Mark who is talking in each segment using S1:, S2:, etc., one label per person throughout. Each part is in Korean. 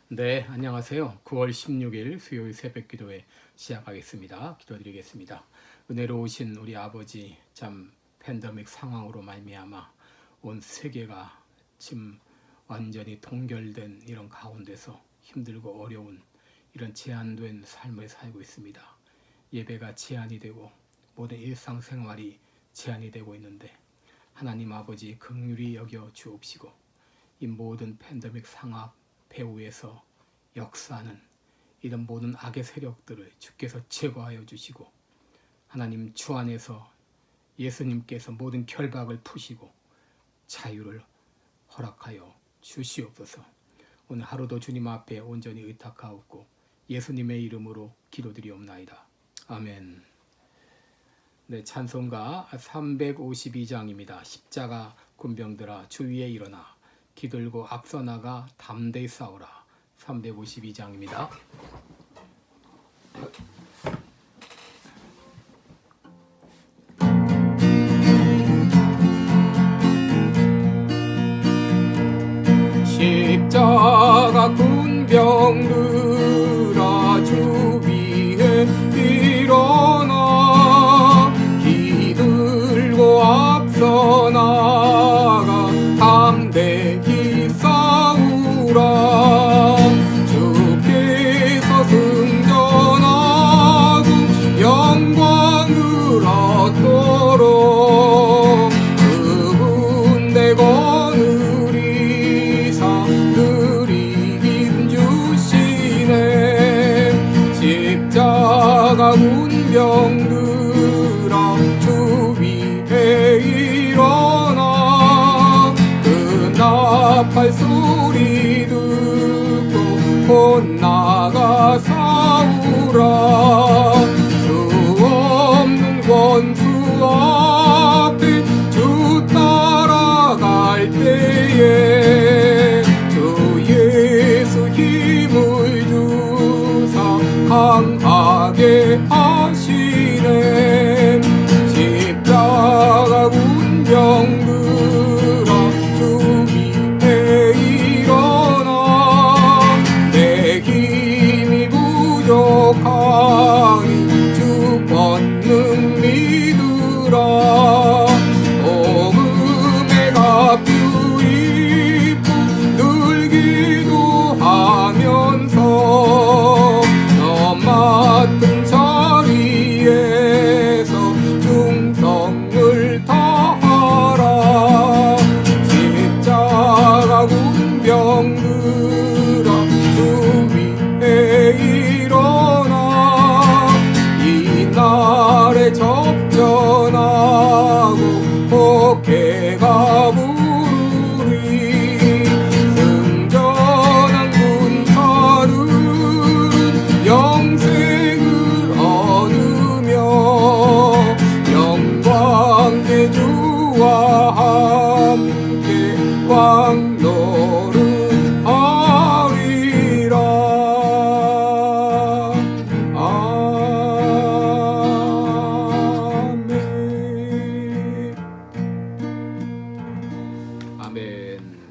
S1: 네, 안녕하세요. 9월 16일 수요일 새벽 기도회 시작하겠습니다. 기도드리겠습니다. 은혜로우신 우리 아버지, 참 팬데믹 상황으로 말미암아 온 세계가 지금 완전히 동결된 이런 가운데서 힘들고 어려운 이런 제한된 삶을 살고 있습니다. 예배가 제한이 되고 모든 일상생활이 제한이 되고 있는데 하나님 아버지 긍휼히 여겨 주옵시고 이 모든 팬데믹 상황 배후에서 역사하는 이런 모든 악의 세력들을 주께서 제거하여 주시고 하나님 주 안에서 예수님께서 모든 결박을 푸시고 자유를 허락하여 주시옵소서. 오늘 하루도 주님 앞에 온전히 의탁하옵고 예수님의 이름으로 기도드리옵나이다. 아멘. 네, 찬송가 352장입니다. 십자가 군병들아 주 위에 일어나 기들고 앞서 나가 담대히 싸우라. 352장입니다. 십자가 군병들아 주 위에 일어나 기들고 앞서 나가 담대히 싸우라. 주께서 승전하고 영광을 얻도록 그분 대거느리사 그리 힘주시네. 십자가 군병들아 주 위에 일어나 그 나팔 소리 듣고 곧 나가 싸우라. 주 없는 권수 앞에 주 따라갈 때에 주 예수 힘을 주사 강하게 하시네. 십자가 군병들아 주 위에 일어나 내 힘이 부족하니 주 권능 믿으라. 복음의 값주 입고 늘 기도하면서 너 맡은 자리에서 충성을 다하라. 십자가 군병들아 주 위에 일어나 이 날에 접전하고 복해가 부르리. 승전한 군사들은 영생을 얻으며 영광 대주와 함께 왕노릇하리라. 아멘.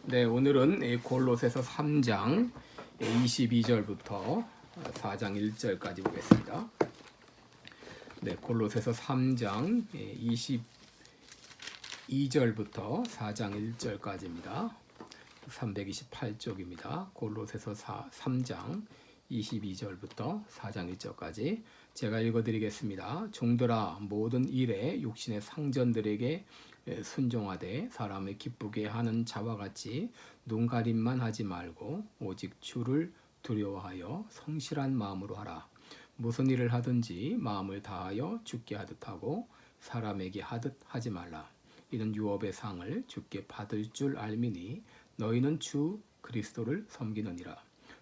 S1: 네, 오늘은 골로새서 3장 22절부터 4장 1절까지 보겠습니다. 네, 골로새서 3장 22절부터 4장 1절까지입니다. 328쪽입니다. 골로새서 3장 22절부터 4장 1절까지 제가 읽어드리겠습니다. 종들아 모든 일에 육신의 상전들에게 순종하되 사람을 기쁘게 하는 자와 같이 눈가림만 하지 말고 오직 주를 두려워하여 성실한 마음으로 하라. 무슨 일을 하든지 마음을 다하여 주께 하듯 하고 사람에게 하듯 하지 말라. 이는 유업의 상을 주께 받을 줄 알미니 너희는 주 그리스도를 섬기느니라.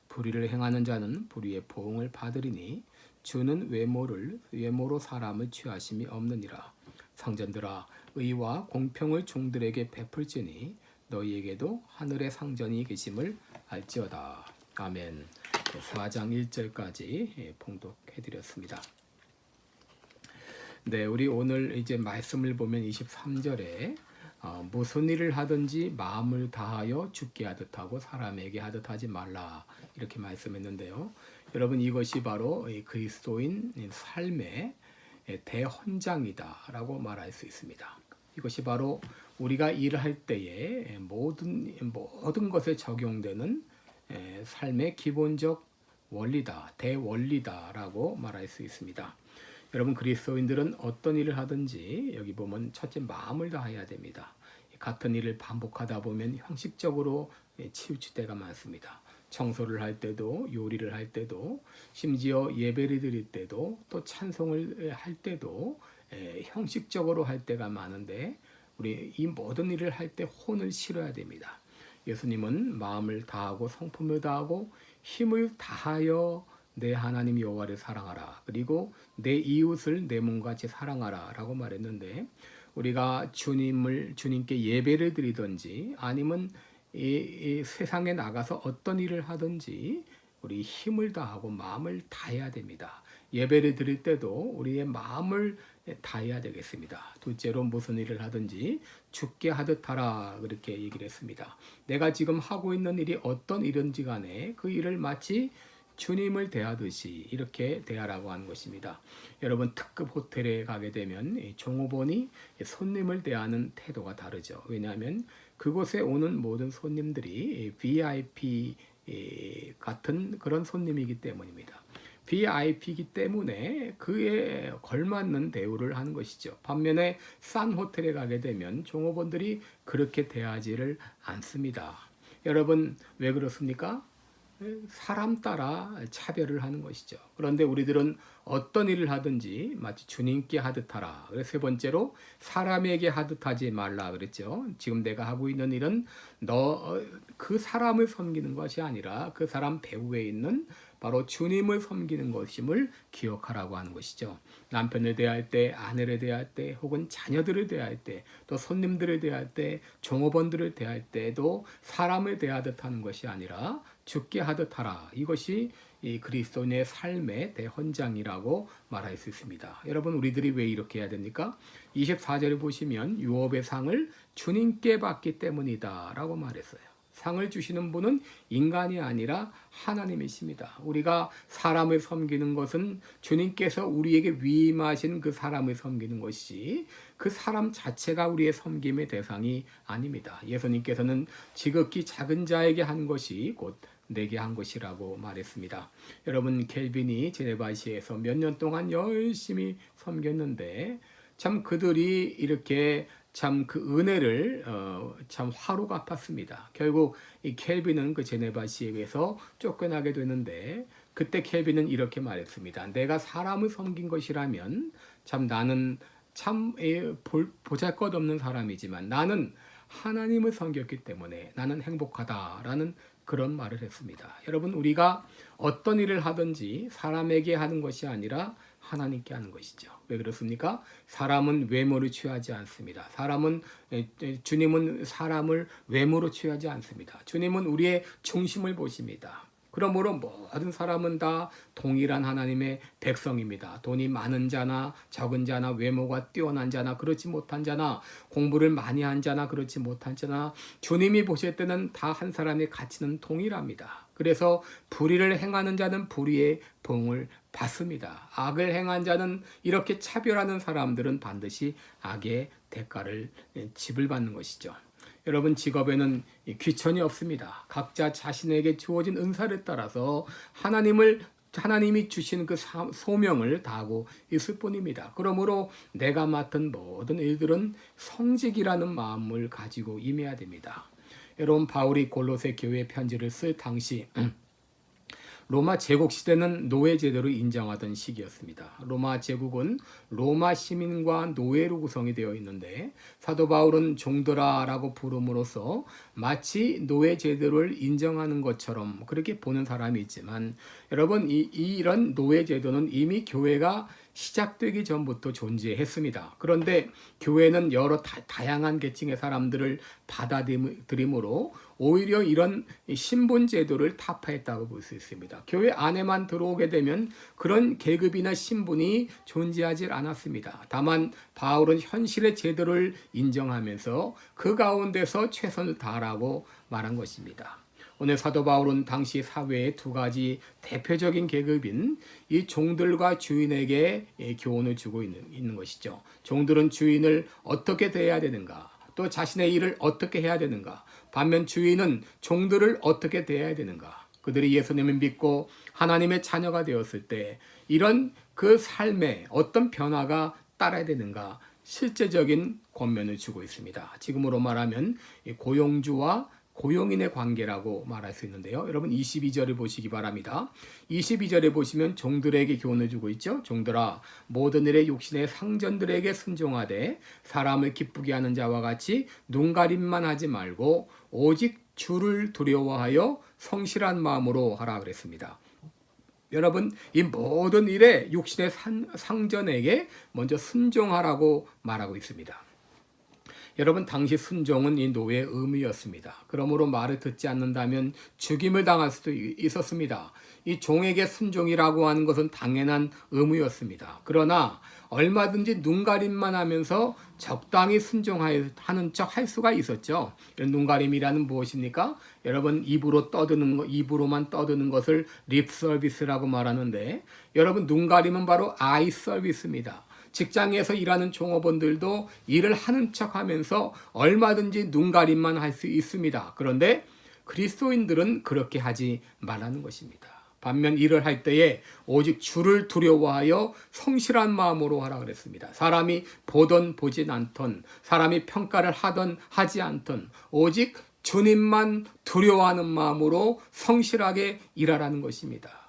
S1: 불의를 행하는 자는 불의의 보응을 받으리니 주는 외모로 사람을 취하심이 없느니라. 상전들아 의와 공평을 종들에게 베풀지니 너희에게도 하늘의 상전이 계심을 알지어다. 아멘. 4장 1절까지 봉독해드렸습니다. 네, 우리 오늘 이제 말씀을 보면 23절에 무슨 일을 하든지 마음을 다하여 주께 하듯 하고 사람에게 하듯 하지 말라 이렇게 말씀했는데요. 여러분 이것이 바로 이 그리스도인 삶의 대헌장이다라고 말할 수 있습니다. 이것이 바로 우리가 일을 할 때에 모든 것에 적용되는 삶의 기본적 원리다, 대원리다라고 말할 수 있습니다. 여러분 그리스도인들은 어떤 일을 하든지 여기 보면 첫째 마음을 다해야 됩니다. 같은 일을 반복하다 보면 형식적으로 치우칠 때가 많습니다. 청소를 할 때도 요리를 할 때도 심지어 예배를 드릴 때도 또 찬송을 할 때도 형식적으로 할 때가 많은데 우리 이 모든 일을 할 때 혼을 실어야 됩니다. 예수님은 마음을 다하고 성품을 다하고 힘을 다하여 내 하나님 여호와를 사랑하라. 그리고 내 이웃을 내 몸같이 사랑하라 라고 말했는데 우리가 주님께 예배를 드리든지 아니면 이 세상에 나가서 어떤 일을 하든지 우리 힘을 다하고 마음을 다해야 됩니다. 예배를 드릴 때도 우리의 마음을 다해야 되겠습니다. 둘째로 무슨 일을 하든지 주께 하듯 하라 그렇게 얘기를 했습니다. 내가 지금 하고 있는 일이 어떤 일인지 간에 그 일을 마치 주님을 대하듯이 이렇게 대하라고 하는 것입니다. 여러분 특급 호텔에 가게 되면 종업원이 손님을 대하는 태도가 다르죠. 왜냐하면 그곳에 오는 모든 손님들이 VIP 같은 그런 손님이기 때문입니다. VIP이기 때문에 그에 걸맞는 대우를 하는 것이죠. 반면에 싼 호텔에 가게 되면 종업원들이 그렇게 대하지를 않습니다. 여러분 왜 그렇습니까? 사람 따라 차별을 하는 것이죠. 그런데 우리들은 어떤 일을 하든지 마치 주님께 하듯 하라. 세 번째로 사람에게 하듯 하지 말라 그랬죠. 지금 내가 하고 있는 일은 그 사람을 섬기는 것이 아니라 그 사람 배후에 있는 바로 주님을 섬기는 것임을 기억하라고 하는 것이죠. 남편을 대할 때, 아내를 대할 때, 혹은 자녀들을 대할 때, 또 손님들을 대할 때, 종업원들을 대할 때도 사람을 대하듯 하는 것이 아니라 주께 하듯 하라. 이것이 이 그리스도인의 삶의 대헌장이라고 말할 수 있습니다. 여러분 우리들이 왜 이렇게 해야 됩니까? 24절에 보시면 유업의 상을 주님께 받기 때문이다 라고 말했어요. 상을 주시는 분은 인간이 아니라 하나님이십니다. 우리가 사람을 섬기는 것은 주님께서 우리에게 위임하신 그 사람을 섬기는 것이지 그 사람 자체가 우리의 섬김의 대상이 아닙니다. 예수님께서는 지극히 작은 자에게 한 것이 곧 내게 한 것이라고 말했습니다. 여러분 켈빈이 제네바시에서 몇 년 동안 열심히 섬겼는데 참 그들이 이렇게 참 그 은혜를 참 화로 갚았습니다. 결국 이 켈빈은 그 제네바시에서 쫓겨나게 되는데 그때 켈빈은 이렇게 말했습니다. 내가 사람을 섬긴 것이라면 참 나는 참 보잘것없는 사람이지만 나는 하나님을 섬겼기 때문에 나는 행복하다라는 그런 말을 했습니다. 여러분 우리가 어떤 일을 하든지 사람에게 하는 것이 아니라 하나님께 하는 것이죠. 왜 그렇습니까? 사람은 외모를 취하지 않습니다. 주님은 사람을 외모로 취하지 않습니다. 주님은 우리의 중심을 보십니다. 그러므로 모든 사람은 다 동일한 하나님의 백성입니다. 돈이 많은 자나 적은 자나 외모가 뛰어난 자나 그렇지 못한 자나 공부를 많이 한 자나 그렇지 못한 자나 주님이 보실 때는 다 한 사람의 가치는 동일합니다. 그래서 불의를 행하는 자는 불의의 봉을 받습니다. 악을 행한 자는 이렇게 차별하는 사람들은 반드시 악의 대가를 집을 받는 것이죠. 여러분 직업에는 귀천이 없습니다. 각자 자신에게 주어진 은사를 따라서 하나님이 주신 그 소명을 다하고 있을 뿐입니다. 그러므로 내가 맡은 모든 일들은 성직이라는 마음을 가지고 임해야 됩니다. 여러분 바울이 골로새 교회 편지를 쓸 당시 로마 제국 시대는 노예 제도를 인정하던 시기였습니다. 로마 제국은 로마 시민과 노예로 구성이 되어 있는데 사도 바울은 종들아라고 부름으로써 마치 노예 제도를 인정하는 것처럼 그렇게 보는 사람이 있지만 여러분 이런 노예 제도는 이미 교회가 시작되기 전부터 존재했습니다. 그런데 교회는 여러 다양한 계층의 사람들을 받아들임으로 오히려 이런 신분 제도를 타파했다고 볼 수 있습니다. 교회 안에만 들어오게 되면 그런 계급이나 신분이 존재하지 않았습니다. 다만 바울은 현실의 제도를 인정하면서 그 가운데서 최선을 다하라고 말한 것입니다. 오늘 사도 바울은 당시 사회의 두 가지 대표적인 계급인 이 종들과 주인에게 교훈을 주고 있는 것이죠. 종들은 주인을 어떻게 대해야 되는가, 또 자신의 일을 어떻게 해야 되는가, 반면 주인은 종들을 어떻게 대해야 되는가. 그들이 예수님을 믿고 하나님의 자녀가 되었을 때 이런 그 삶에 어떤 변화가 따라야 되는가, 실제적인 권면을 주고 있습니다. 지금으로 말하면 고용주와 고용인의 관계라고 말할 수 있는데요. 여러분 22절을 보시기 바랍니다. 22절에 보시면 종들에게 교훈을 주고 있죠. 종들아, 모든 일에 육신의 상전들에게 순종하되 사람을 기쁘게 하는 자와 같이 눈가림만 하지 말고 오직 주를 두려워하여 성실한 마음으로 하라 그랬습니다. 여러분, 이 모든 일에 육신의 상전에게 먼저 순종하라고 말하고 있습니다. 여러분, 당시 순종은 이 노예의 의무였습니다. 그러므로 말을 듣지 않는다면 죽임을 당할 수도 있었습니다. 이 종에게 순종이라고 하는 것은 당연한 의무였습니다. 그러나 얼마든지 눈가림만 하면서 적당히 순종하는 척 할 수가 있었죠. 눈가림이라는 무엇입니까? 여러분, 입으로만 떠드는 것을 립 서비스라고 말하는데, 여러분, 눈가림은 바로 아이 서비스입니다. 직장에서 일하는 종업원들도 일을 하는 척하면서 얼마든지 눈가림만 할 수 있습니다. 그런데 그리스도인들은 그렇게 하지 말라는 것입니다. 반면 일을 할 때에 오직 주를 두려워하여 성실한 마음으로 하라 그랬습니다. 사람이 보던 보진 않던, 사람이 평가를 하던 하지 않던, 오직 주님만 두려워하는 마음으로 성실하게 일하라는 것입니다.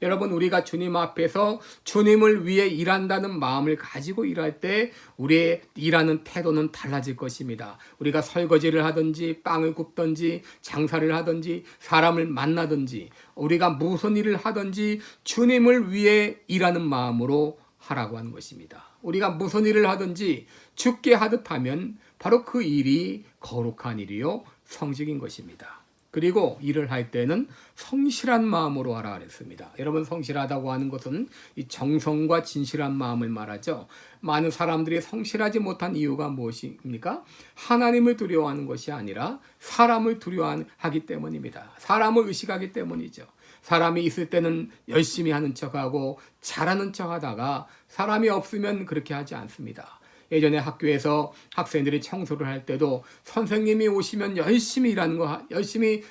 S1: 여러분, 우리가 주님 앞에서 주님을 위해 일한다는 마음을 가지고 일할 때 우리의 일하는 태도는 달라질 것입니다. 우리가 설거지를 하든지 빵을 굽든지 장사를 하든지 사람을 만나든지 우리가 무슨 일을 하든지 주님을 위해 일하는 마음으로 하라고 하는 것입니다. 우리가 무슨 일을 하든지 주께 하듯 하면 바로 그 일이 거룩한 일이요 성직인 것입니다. 그리고 일을 할 때는 성실한 마음으로 하라 그랬습니다. 여러분, 성실하다고 하는 것은 이 정성과 진실한 마음을 말하죠. 많은 사람들이 성실하지 못한 이유가 무엇입니까? 하나님을 두려워하는 것이 아니라 사람을 두려워하기 때문입니다. 사람을 의식하기 때문이죠. 사람이 있을 때는 열심히 하는 척하고 잘하는 척하다가 사람이 없으면 그렇게 하지 않습니다. 예전에 학교에서 학생들이 청소를 할 때도 선생님이 오시면 열심히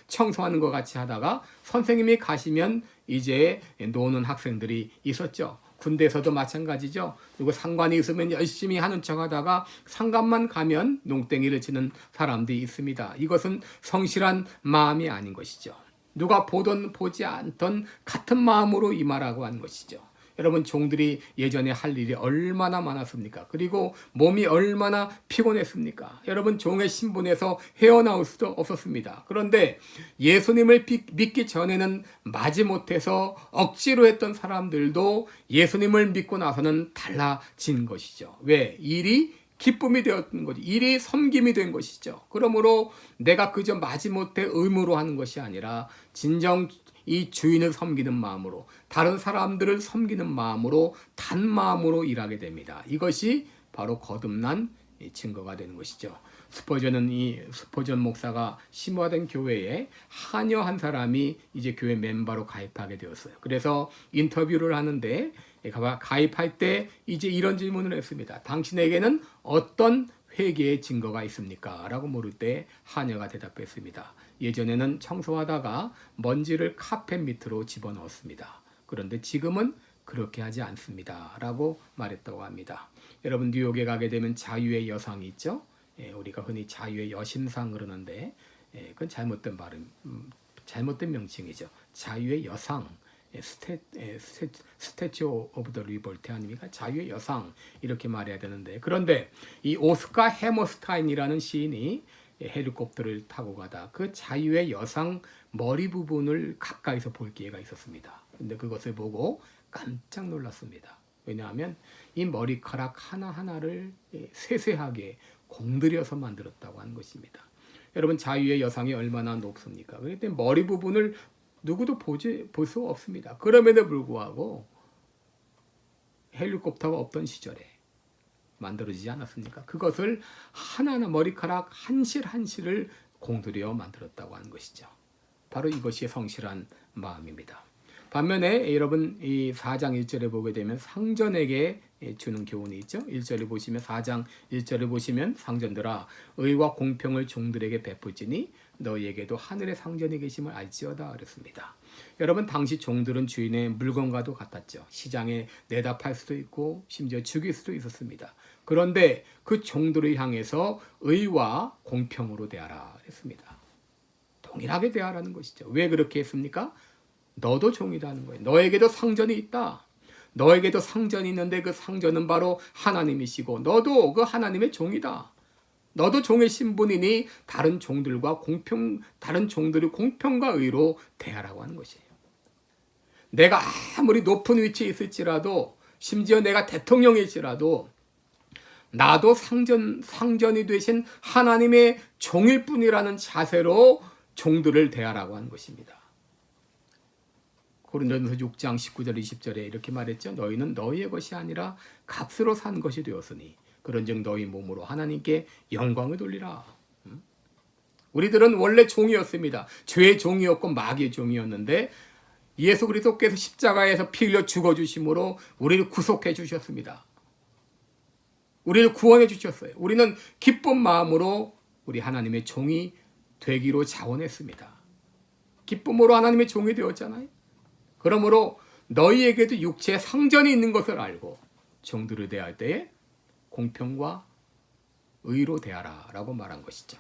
S1: 청소하는 것 같이 하다가 선생님이 가시면 이제 노는 학생들이 있었죠. 군대에서도 마찬가지죠. 그리고 상관이 있으면 열심히 하는 척 하다가 상관만 가면 농땡이를 치는 사람들이 있습니다. 이것은 성실한 마음이 아닌 것이죠. 누가 보던 보지 않던 같은 마음으로 임하라고 하는 것이죠. 여러분, 종들이 예전에 할 일이 얼마나 많았습니까? 그리고 몸이 얼마나 피곤했습니까? 여러분, 종의 신분에서 헤어나올 수도 없었습니다. 그런데 예수님을 믿기 전에는 마지못해서 억지로 했던 사람들도 예수님을 믿고 나서는 달라진 것이죠. 왜? 일이 기쁨이 되었던 거죠. 일이 섬김이 된 것이죠. 그러므로 내가 그저 마지못해 의무로 하는 것이 아니라 진정 이 주인을 섬기는 마음으로, 다른 사람들을 섬기는 마음으로, 단 마음으로 일하게 됩니다. 이것이 바로 거듭난 증거가 되는 것이죠. 스퍼전 목사가 심화된 교회에 하녀 한 사람이 이제 교회 멤버로 가입하게 되었어요. 그래서 인터뷰를 하는데 가입할 때 이제 이런 질문을 했습니다. 당신에게는 어떤 회개의 증거가 있습니까? 라고 물을 때 하녀가 대답했습니다. 예전에는 청소하다가 먼지를 카펫 밑으로 집어넣었습니다. 그런데 지금은 그렇게 하지 않습니다. 라고 말했다고 합니다. 여러분, 뉴욕에 가게 되면 자유의 여상이 있죠? 우리가 흔히 자유의 여신상 그러는데 그건 잘못된 명칭이죠. 자유의 여상. 스태츄 오브 더 리볼트 아닙니까? 자유의 여상 이렇게 말해야 되는데, 그런데 이 오스카 해머스타인이라는 시인이 헬리콥터를 타고 가다 그 자유의 여상 머리 부분을 가까이서 볼 기회가 있었습니다. 근데 그것을 보고 깜짝 놀랐습니다. 왜냐하면 이 머리카락 하나하나를 세세하게 공들여서 만들었다고 하는 것입니다. 여러분, 자유의 여상이 얼마나 높습니까? 그런데 머리 부분을 누구도 볼 수 없습니다. 그럼에도 불구하고 헬리콥터가 없던 시절에 만들어지지 않았습니까? 그것을 하나하나 머리카락 한실 한실을 공들여 만들었다고 하는 것이죠. 바로 이것이 성실한 마음입니다. 반면에 여러분 이 4장 1절에 보게 되면 상전에게 주는 교훈이 있죠. 1절에 보시면 4장 1절에 보시면 상전들아 의와 공평을 종들에게 베풀지니 너희에게도 하늘의 상전이 계심을 알지어다 그랬습니다. 여러분 당시 종들은 주인의 물건과도 같았죠. 시장에 내다 팔 수도 있고 심지어 죽일 수도 있었습니다. 그런데 그 종들을 향해서 의와 공평으로 대하라 그랬습니다. 동일하게 대하라는 것이죠. 왜 그렇게 했습니까? 너도 종이라는 거예요. 너에게도 상전이 있다. 너에게도 상전이 있는데 그 상전은 바로 하나님이시고 너도 그 하나님의 종이다. 너도 종의 신분이니 다른 종들과 다른 종들이 공평과 의로 대하라고 하는 것이에요. 내가 아무리 높은 위치에 있을지라도 심지어 내가 대통령일지라도 나도 상전이 되신 하나님의 종일 뿐이라는 자세로 종들을 대하라고 하는 것입니다. 고린도전서 6장 19절 20절에 이렇게 말했죠. 너희는 너희의 것이 아니라 값으로 산 것이 되었으니 그런즉 너희 몸으로 하나님께 영광을 돌리라. 우리들은 원래 종이었습니다. 죄의 종이었고 마귀의 종이었는데 예수 그리스도께서 십자가에서 피 흘려 죽어주심으로 우리를 구속해 주셨습니다. 우리를 구원해 주셨어요. 우리는 기쁜 마음으로 우리 하나님의 종이 되기로 자원했습니다. 기쁨으로 하나님의 종이 되었잖아요. 그러므로 너희에게도 육체에 상전이 있는 것을 알고 종들을 대할 때에 공평과 의로 대하라 라고 말한 것이죠.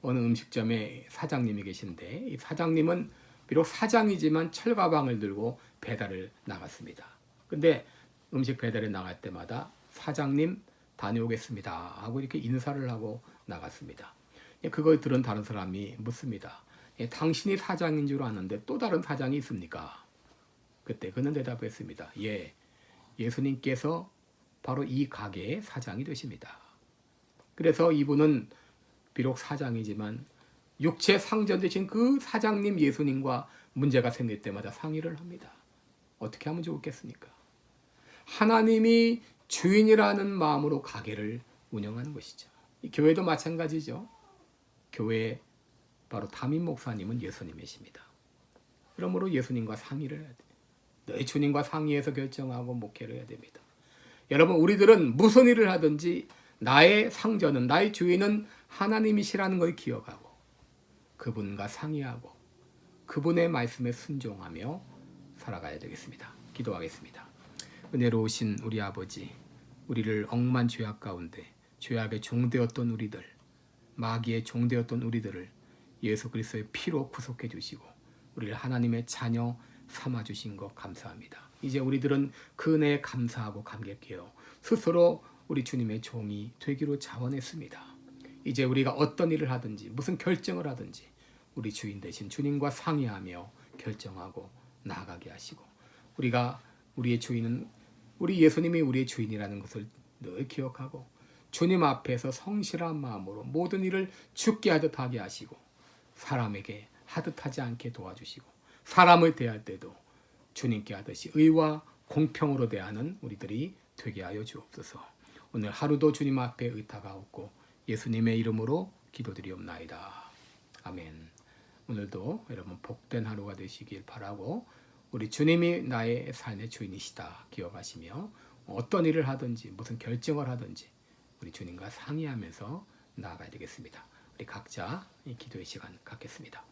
S1: 어느 음식점에 사장님이 계신데 이 사장님은 비록 사장이지만 철가방을 들고 배달을 나갔습니다. 근데 음식 배달에 나갈 때마다 사장님 다녀오겠습니다 하고 이렇게 인사를 하고 나갔습니다. 그걸 들은 다른 사람이 묻습니다. 당신이 사장인 줄 아는데 또 다른 사장이 있습니까? 그때 그는 대답했습니다. 예, 예수님께서 바로 이 가게의 사장이 되십니다. 그래서 이분은 비록 사장이지만 육체 상전 되신 그 사장님 예수님과 문제가 생길 때마다 상의를 합니다. 어떻게 하면 좋겠습니까? 하나님이 주인이라는 마음으로 가게를 운영하는 것이죠. 이 교회도 마찬가지죠. 교회 바로 담임 목사님은 예수님이십니다. 그러므로 예수님과 상의를 해야 돼요. 너희 주님과 상의해서 결정하고 목회를 해야 됩니다. 여러분 우리들은 무슨 일을 하든지 나의 상전은 나의 주인은 하나님이시라는 걸 기억하고 그분과 상의하고 그분의 말씀에 순종하며 살아가야 되겠습니다. 기도하겠습니다. 은혜로우신 우리 아버지, 우리를 억만 죄악 가운데 죄악의 종되었던 우리들, 마귀의 종되었던 우리들을 예수 그리스도의 피로 구속해 주시고 우리를 하나님의 자녀 삼아 주신 것 감사합니다. 이제 우리들은 그 은혜에 감사하고 감격해요. 스스로 우리 주님의 종이 되기로 자원했습니다. 이제 우리가 어떤 일을 하든지 무슨 결정을 하든지 우리 주인 되신 주님과 상의하며 결정하고 나아가게 하시고 우리가 우리의 주인은 우리 예수님이 우리의 주인이라는 것을 늘 기억하고 주님 앞에서 성실한 마음으로 모든 일을 죽게 하듯 하게 하시고 사람에게 하듯 하지 않게 도와주시고 사람을 대할 때도 주님께 하듯이 의와 공평으로 대하는 우리들이 되게 하여 주옵소서. 오늘 하루도 주님 앞에 의탁하옵고 예수님의 이름으로 기도드리옵나이다. 아멘. 오늘도 여러분 복된 하루가 되시길 바라고 우리 주님이 나의 삶의 주인이시다 기억하시며 어떤 일을 하든지 무슨 결정을 하든지 우리 주님과 상의하면서 나아가야 되겠습니다. 우리 각자 이 기도의 시간 갖겠습니다.